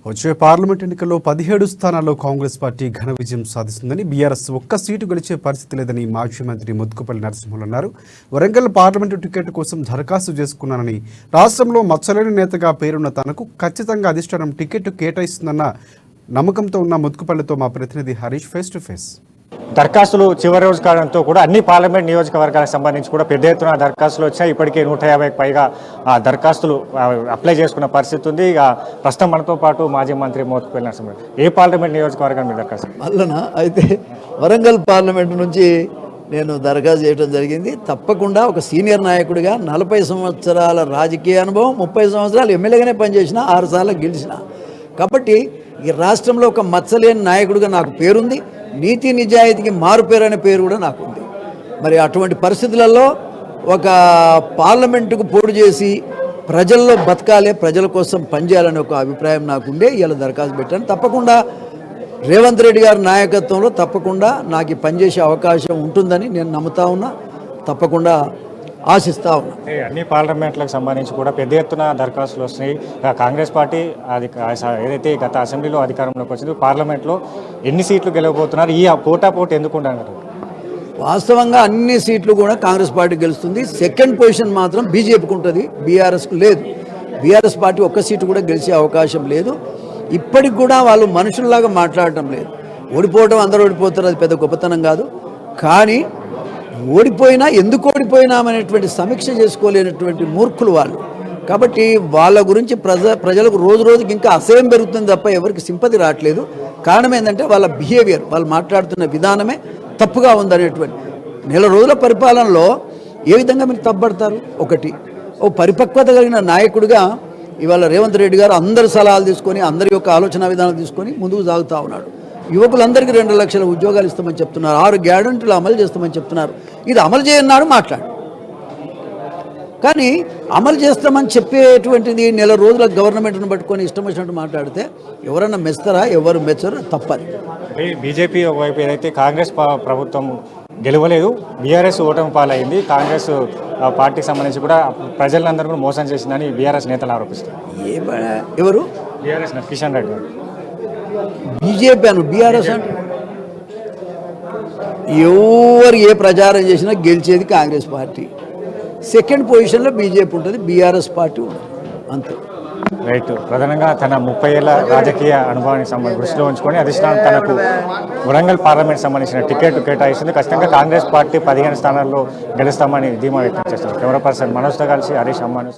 వచ్చే పార్లమెంట్ ఎన్నికల్లో 17 స్థానాల్లో కాంగ్రెస్ పార్టీ ఘన విజయం సాధిస్తుందని బీఆర్ఎస్ ఒక్క సీటు గెలిచే పరిస్థితి లేదని మాజీ మంత్రి ముద్దుపల్లి నరసింహులు అన్నారు. వరంగల్ పార్లమెంటు టికెట్ కోసం దరఖాస్తు చేసుకున్నానని, రాష్ట్రంలో మచ్చలేని నేతగా పేరున్న తనకు ఖచ్చితంగా అధిష్టానం టికెట్ కేటాయిస్తుందన్న నమ్మకంతో ఉన్న ముద్దుపల్లితో మా ప్రతినిధి హరీష్ ఫేస్ టు ఫేస్. దరఖాస్తులు చివరి రోజు కావడంతో కూడా అన్ని పార్లమెంట్ నియోజకవర్గాలకు సంబంధించి కూడా పెద్ద ఎత్తున దరఖాస్తులు వచ్చాయి. ఇప్పటికే 150కి పైగా దరఖాస్తులు అప్లై చేసుకున్న పరిస్థితి ఉంది. ఇక ప్రస్తుతం మనతో పాటు మాజీ మంత్రి ముద్దుపల్లి నరసింహులు, ఏ పార్లమెంట్ నియోజకవర్గం మీద దరఖాస్తు? మళ్ళనా అయితే వరంగల్ పార్లమెంటు నుంచి నేను దరఖాస్తు చేయడం జరిగింది. తప్పకుండా ఒక సీనియర్ నాయకుడిగా 40 సంవత్సరాల రాజకీయ అనుభవం, 30 సంవత్సరాలు ఎమ్మెల్యేగానే పనిచేసిన, 6 సార్లు గెలిచిన. కాబట్టి ఈ రాష్ట్రంలో ఒక మచ్చలేని నాయకుడిగా నాకు పేరుంది. నీతి నిజాయితీకి మారుపేరు అనే పేరు కూడా నాకు ఉంది. మరి అటువంటి పరిస్థితులలో ఒక పార్లమెంటుకు పోటీ చేసి ప్రజల్లో బతకాలి, ప్రజల కోసం పనిచేయాలనే ఒక అభిప్రాయం నాకుండే ఇలా దరఖాస్తు పెట్టాను. తప్పకుండా రేవంత్ రెడ్డి గారి నాయకత్వంలో తప్పకుండా నాకు పనిచేసే అవకాశం ఉంటుందని నేను నమ్ముతా ఉన్నా, తప్పకుండా ఆశిస్తా ఉన్నా. అన్ని పార్లమెంట్లకు సంబంధించి కూడా పెద్ద ఎత్తున దరఖాస్తులు వస్తున్నాయి. కాంగ్రెస్ పార్టీ ఏదైతే గత అసెంబ్లీలో అధికారంలోకి వచ్చింది, పార్లమెంట్లో ఎన్ని సీట్లు గెలవబోతున్నారు? ఈ పోటాపోటీ ఎందుకు ఉంటారు? వాస్తవంగా అన్ని సీట్లు కూడా కాంగ్రెస్ పార్టీ గెలుస్తుంది. సెకండ్ పొజిషన్ మాత్రం బీజేపీకి ఉంటుంది, బీఆర్ఎస్కు లేదు. బీఆర్ఎస్ పార్టీ ఒక్క సీటు కూడా గెలిచే అవకాశం లేదు. ఇప్పటికి కూడా వాళ్ళు మనుషుల్లాగా మాట్లాడటం లేదు. ఓడిపోవడం, అందరూ ఓడిపోతారు, అది పెద్ద గొప్పతనం కాదు. కానీ ఓడిపోయినా ఎందుకు ఓడిపోయినామనేటువంటి సమీక్ష చేసుకోలేనటువంటి మూర్ఖులు వాళ్ళు. కాబట్టి వాళ్ళ గురించి ప్రజలకు రోజు రోజుకి ఇంకా అసహ్యం పెరుగుతుంది తప్ప ఎవరికి సింపతి రావట్లేదు. కారణం ఏంటంటే వాళ్ళ బిహేవియర్, వాళ్ళు మాట్లాడుతున్న విధానమే తప్పుగా ఉందనేటువంటి. నెల రోజుల పరిపాలనలో ఏ విధంగా మీరు తప్పబడతారు? ఒకటి, ఓ పరిపక్వత కలిగిన నాయకుడిగా ఇవాళ రేవంత్ రెడ్డి గారు అందరి సలహాలు తీసుకొని, అందరి యొక్క ఆలోచన విధానం తీసుకొని ముందుకు సాగుతూ ఉన్నాడు. యువకులందరికీ 2 లక్షల ఉద్యోగాలు ఇస్తామని చెప్తున్నారు, 6 గ్యారంటీలు అమలు చేస్తామని చెప్తున్నారు. ఇది అమలు చేయన్నాడు మాట్లాడు, కానీ అమలు చేస్తామని చెప్పేటువంటిది నెల రోజుల గవర్నమెంట్ను పట్టుకొని ఇష్టం వచ్చినట్టు మాట్లాడితే ఎవరన్నా మెస్తారా? ఎవరు మెచ్చరు? తప్పది. బీజేపీ ఒకవైపు ఏదైతే కాంగ్రెస్ ప్రభుత్వం గెలవలేదు, బీఆర్ఎస్ ఓటమి పాలైంది, కాంగ్రెస్ పార్టీకి సంబంధించి కూడా ప్రజలందరూ కూడా మోసం చేసిందని బీఆర్ఎస్ నేతలు ఆరోపిస్తారు. ఎవరు? బీఆర్ఎస్ కిషన్ రెడ్డి గారు. బీజేపీ అను బీఆర్ఎస్ అంటే ఎవరు ఏ ప్రచారం చేసినా గెలిచేది కాంగ్రెస్ పార్టీ. సెకండ్ పొజిషన్లో బీజేపీ ఉంటుంది, బీఆర్ఎస్ పార్టీ ఉంటుంది, అంతే. రైట్. ప్రధానంగా తన 30 ఏళ్ల రాజకీయ అనుభవానికి దృష్టిలో ఉంచుకొని అధిష్టానం తనకు వరంగల్ పార్లమెంట్ సంబంధించిన టికెట్ కేటాయిస్తుంది. ఖచ్చితంగా కాంగ్రెస్ పార్టీ 15 స్థానాల్లో గెలుస్తామని ధీమా వ్యక్తం చేస్తారు. కెమెరా పర్సన్ మనోజ్తో కలిసి హరీష్ అమ్మాను.